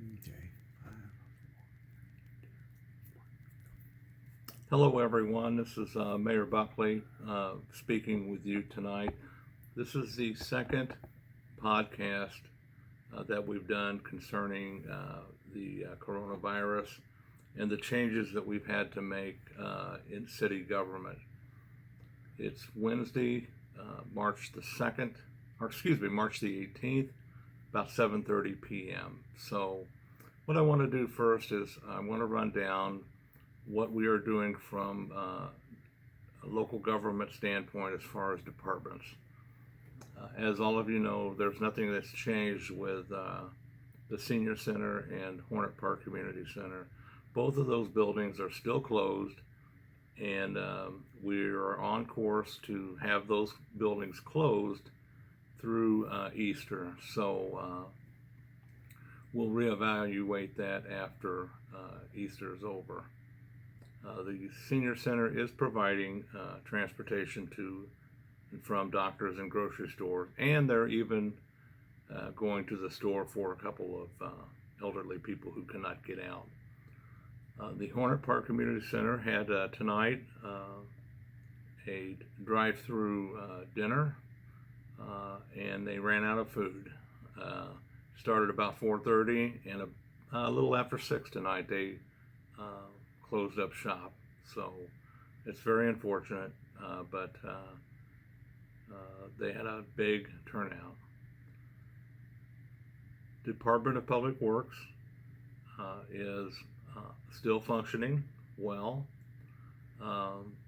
Okay. Hello, everyone. This is Mayor Buckley speaking with you tonight. This is the second podcast that we've done concerning the coronavirus and the changes that we've had to make in city government. It's Wednesday, March the 2nd, or excuse me, March the 18th, about 7:30 p.m. So what I want to do first is I want to run down what we are doing from a local government standpoint as far as departments. As all of you know, there's nothing that's changed with the Senior Center and Hornet Park Community Center. Both of those buildings are still closed, and we are on course to have those buildings closed through Easter. So we'll reevaluate that after Easter is over. The Senior Center is providing transportation to and from doctors and grocery stores, and they're even going to the store for a couple of elderly people who cannot get out. The Hornet Park Community Center had tonight a drive-through dinner, and they ran out of food. Started about 4:30, and a little after 6 tonight they closed up shop. So it's very unfortunate, but they had a big turnout. Department of Public Works is still functioning well.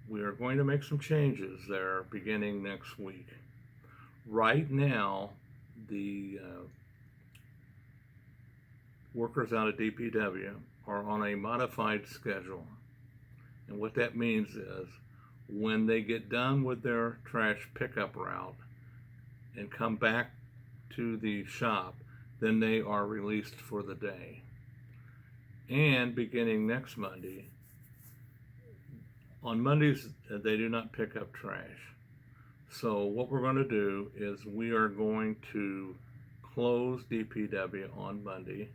We are going to make some changes there beginning next week. Right now, the workers out of DPW are on a modified schedule. And what that means is when they get done with their trash pickup route and come back to the shop, then they are released for the day. And beginning next Monday, on Mondays, they do not pick up trash. So what we're going to do is we are going to close DPW on Monday,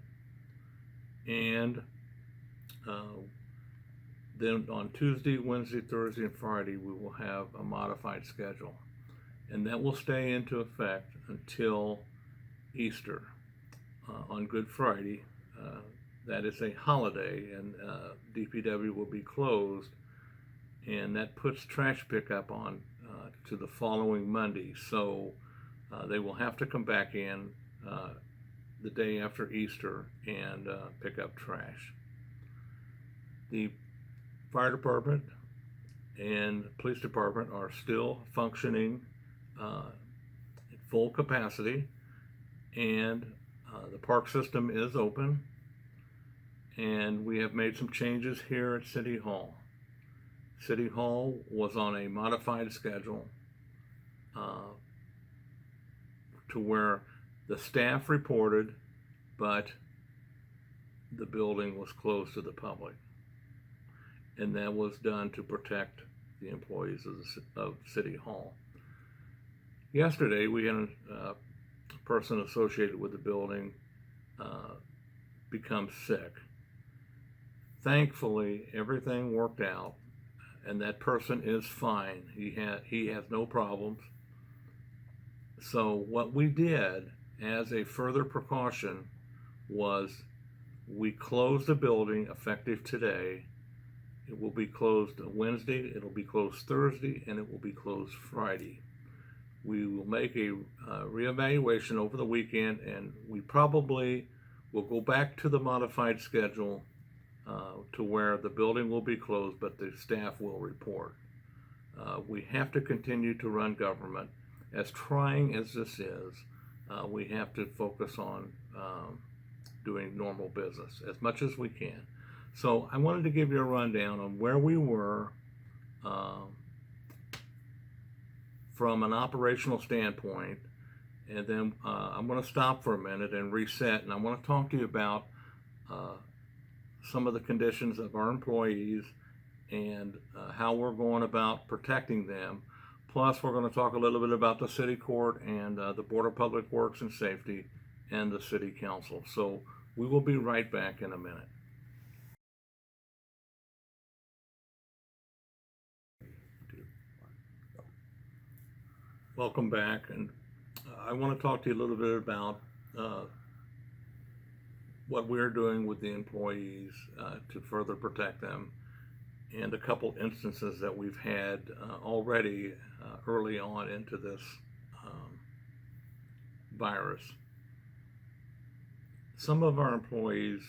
and then on Tuesday, Wednesday, Thursday, and Friday, we will have a modified schedule. And that will stay into effect until Easter. On Good Friday, that is a holiday, and DPW will be closed, and that puts trash pickup on to the following Monday. So they will have to come back in the day after Easter and pick up trash. The fire department and police department are still functioning at full capacity, and the park system is open, and we have made some changes here at City Hall. City Hall was on a modified schedule to where the staff reported, but the building was closed to the public. And that was done to protect the employees of City Hall. Yesterday, we had a person associated with the building become sick. Thankfully, everything worked out, and that person is fine. He has no problems. So what we did as a further precaution was we closed the building effective today. It will be closed Wednesday, it'll be closed Thursday, and it will be closed Friday. We will make a reevaluation over the weekend, and we probably will go back to the modified schedule to where the building will be closed, but the staff will report. We have to continue to run government. As trying as this is, we have to focus on doing normal business as much as we can. So I wanted to give you a rundown on where we were from an operational standpoint, and then I'm going to stop for a minute and reset, and I want to talk to you about some of the conditions of our employees and how we're going about protecting them. Plus, we're going to talk a little bit about the city court and the Board of Public Works and Safety and the city council. So We will be right back in a minute. Welcome back, and I want to talk to you a little bit about what we're doing with the employees to further protect them, and a couple instances that we've had already early on into this virus. Some of our employees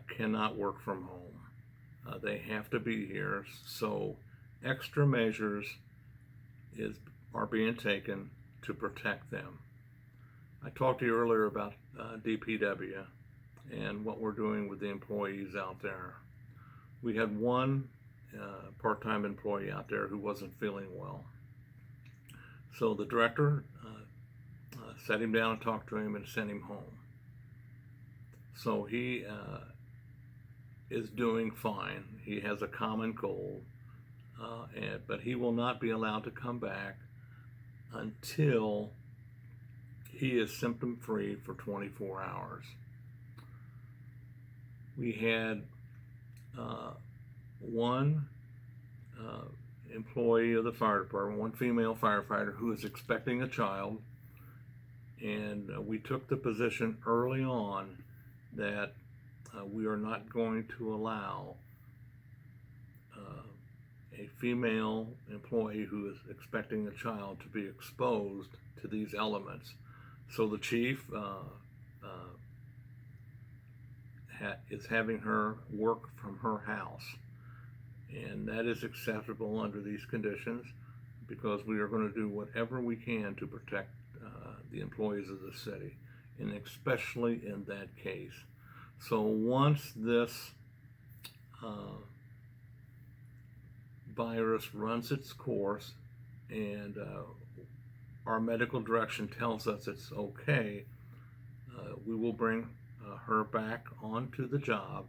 cannot work from home. They have to be here, so extra measures are being taken to protect them. I talked to you earlier about DPW and what we're doing with the employees out there. We had one part-time employee out there who wasn't feeling well. So the director sat him down and talked to him and sent him home. So he is doing fine. He has a common cold, but he will not be allowed to come back until he is symptom-free for 24 hours. We had one employee of the fire department, one female firefighter who is expecting a child, and we took the position early on that we are not going to allow a female employee who is expecting a child to be exposed to these elements. So the chief is having her work from her house, and that is acceptable under these conditions because we are going to do whatever we can to protect the employees of the city, and especially in that case. So once this virus runs its course and our medical direction tells us it's okay, we will bring her back onto the job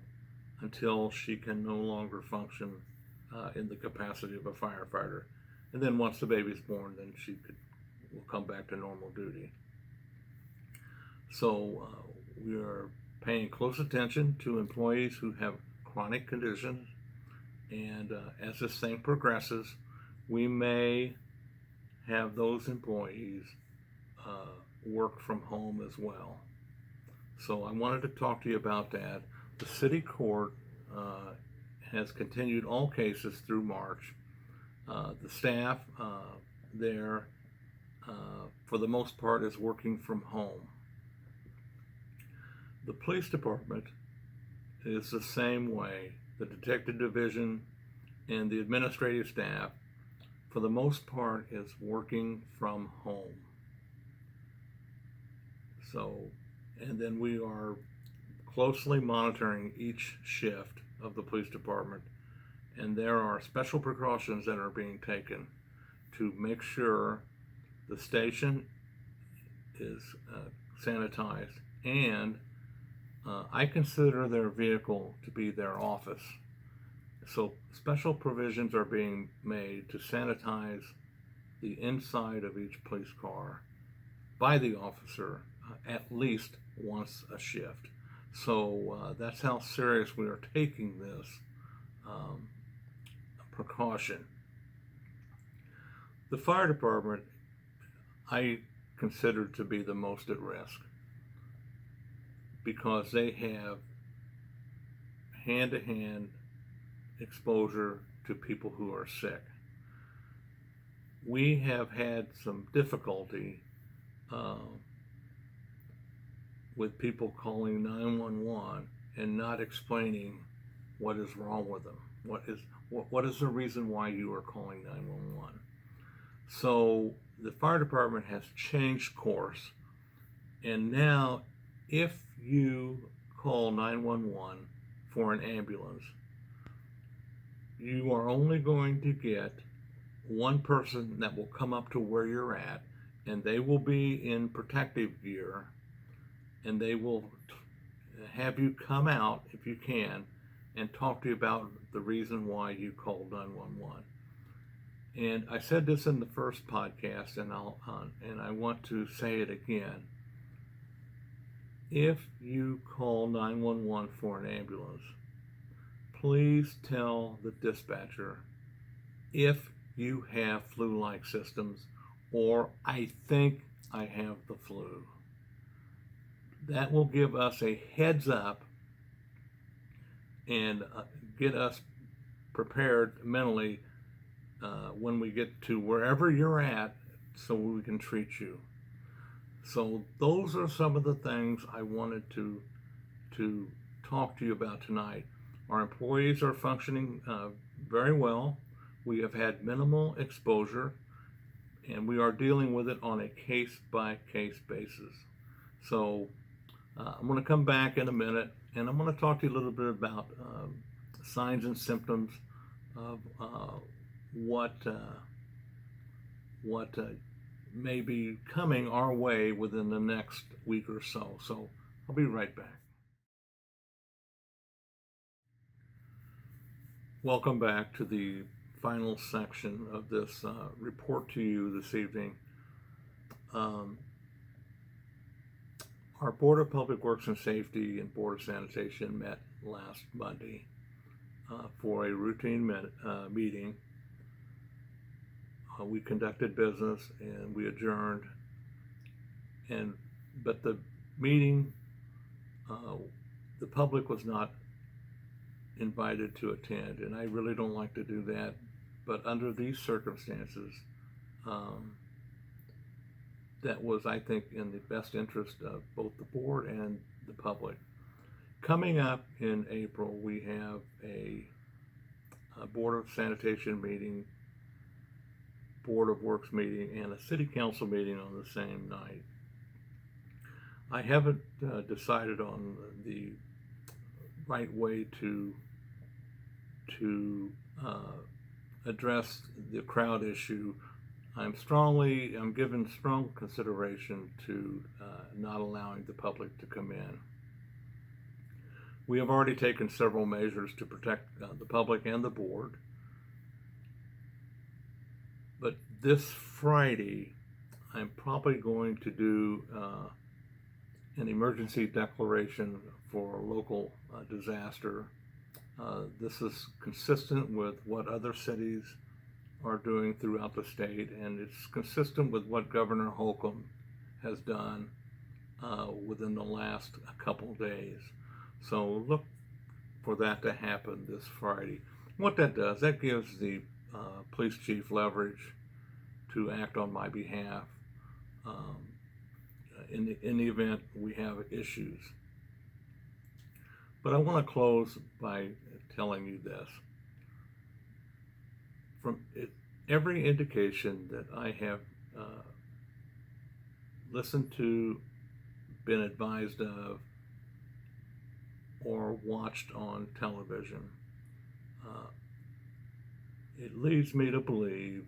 until she can no longer function in the capacity of a firefighter. And then once the baby's born, then will come back to normal duty. So we are paying close attention to employees who have chronic conditions, and as this thing progresses, we may have those employees work from home as well. So I wanted to talk to you about that. The city court has continued all cases through March. The staff there, for the most part, is working from home. The police department is the same way. The detective division and the administrative staff, for the most part, is working from home. So, and then we are closely monitoring each shift of the police department, and there are special precautions that are being taken to make sure the station is sanitized, and I consider their vehicle to be their office. So special provisions are being made to sanitize the inside of each police car by the officer at least once a shift. So that's how serious we are taking this precaution. The fire department I consider to be the most at risk because they have hand-to-hand exposure to people who are sick. We have had some difficulty with people calling 911 and not explaining what is wrong with them. What is the reason why you are calling 911? So the fire department has changed course, and now if you call 911 for an ambulance, you are only going to get one person that will come up to where you're at, and they will be in protective gear, and they will have you come out if you can and talk to you about the reason why you called 911. And I said this in the first podcast, and I want to say it again. if you call 911 for an ambulance, please tell the dispatcher if you have flu-like symptoms or I think I have the flu. That will give us a heads up and get us prepared mentally when we get to wherever you're at so we can treat you. So those are some of the things I wanted to talk to you about tonight. Our employees are functioning very well. We have had minimal exposure, and we are dealing with it on a case-by-case basis. So I'm going to come back in a minute, and I'm going to talk to you a little bit about signs and symptoms of what may be coming our way within the next week or so. So I'll be right back. Welcome back to the final section of this report to you this evening. Our Board of Public Works and Safety and Board of Sanitation met last Monday for a routine meeting. We conducted business and we adjourned. But the meeting, the public was not invited to attend, and I really don't like to do that. But under these circumstances, that was, I think, in the best interest of both the board and the public. Coming up in April, we have a Board of Sanitation meeting, Board of Works meeting, and a City Council meeting on the same night. I haven't decided on the right way to address the crowd issue. I'm given strong consideration to not allowing the public to come in. We have already taken several measures to protect the public and the board. But this Friday, I'm probably going to do an emergency declaration for a local disaster. This is consistent with what other cities are doing throughout the state, and it's consistent with what Governor Holcomb has done within the last couple days. So look for that to happen this Friday. What that does, that gives the police chief leverage to act on my behalf in the event we have issues. But I want to close by telling you this. From every indication that I have listened to, been advised of, or watched on television, it leads me to believe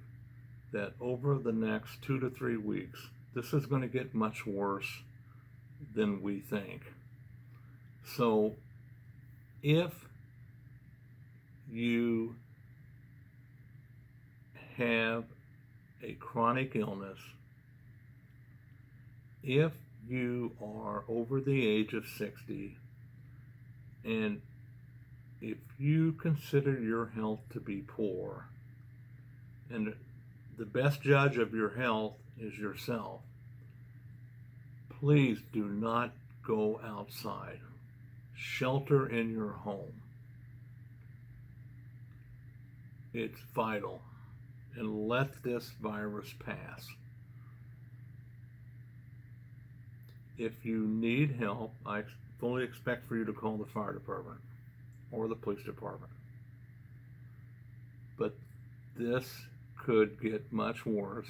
that over the next 2 to 3 weeks, this is going to get much worse than we think. So if you have a chronic illness, if you are over the age of 60, and if you consider your health to be poor, and the best judge of your health is yourself, please do not go outside. Shelter in your home. It's vital. And let this virus pass. If you need help, I fully expect for you to call the fire department or the police department. But this could get much worse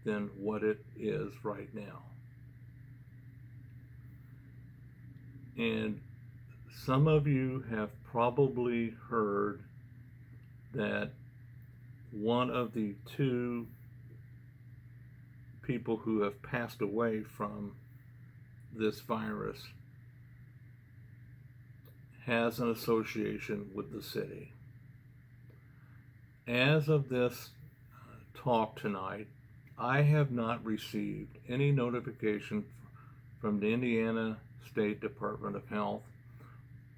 than what it is right now. And some of you have probably heard that one of the 2 people who have passed away from this virus has an association with the city. As of this talk tonight, I have not received any notification from the Indiana State Department of Health,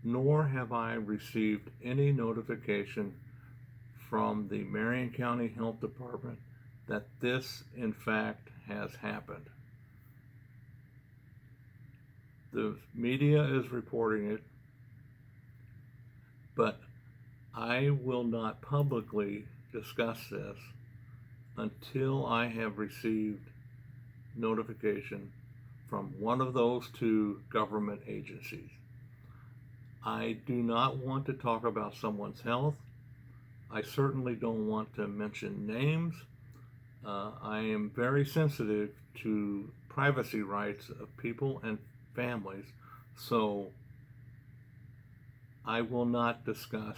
nor have I received any notification from the Marion County Health Department that this, in fact, has happened. The media is reporting it, but I will not publicly discuss this until I have received notification from one of those two government agencies. I do not want to talk about someone's health. I certainly don't want to mention names. I am very sensitive to privacy rights of people and families, so I will not discuss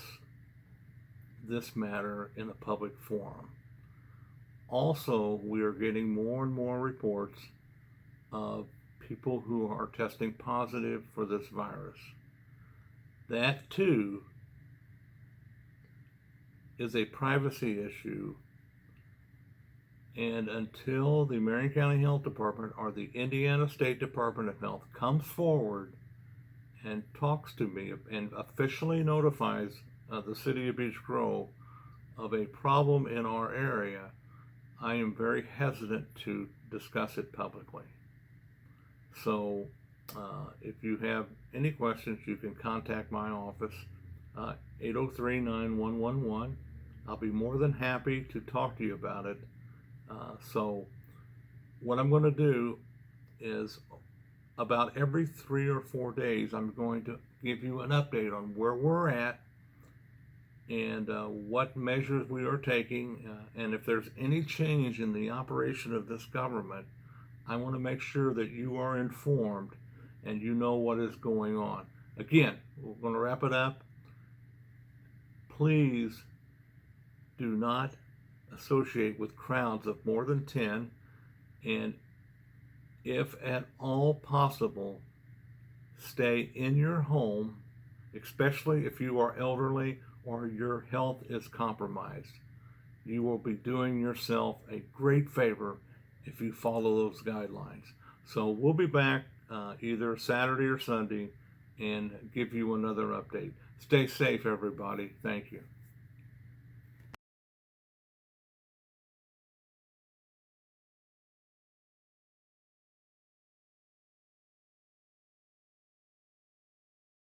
this matter in a public forum. Also, we are getting more and more reports of people who are testing positive for this virus. That too is a privacy issue, and until the Marion County Health Department or the Indiana State Department of Health comes forward and talks to me and officially notifies the city of Beech Grove of a problem in our area, I am very hesitant to discuss it publicly. So if you have any questions, you can contact my office, 803-9111. I'll be more than happy to talk to you about it. So what I'm going to do is about every 3 or 4 days, I'm going to give you an update on where we're at and what measures we are taking. And if there's any change in the operation of this government, I want to make sure that you are informed and you know what is going on. Again, we're going to wrap it up. Please do not associate with crowds of more than 10, and if at all possible, stay in your home, especially if you are elderly or your health is compromised. You will be doing yourself a great favor if you follow those guidelines. So we'll be back either Saturday or Sunday and give you another update. Stay safe, everybody. Thank you.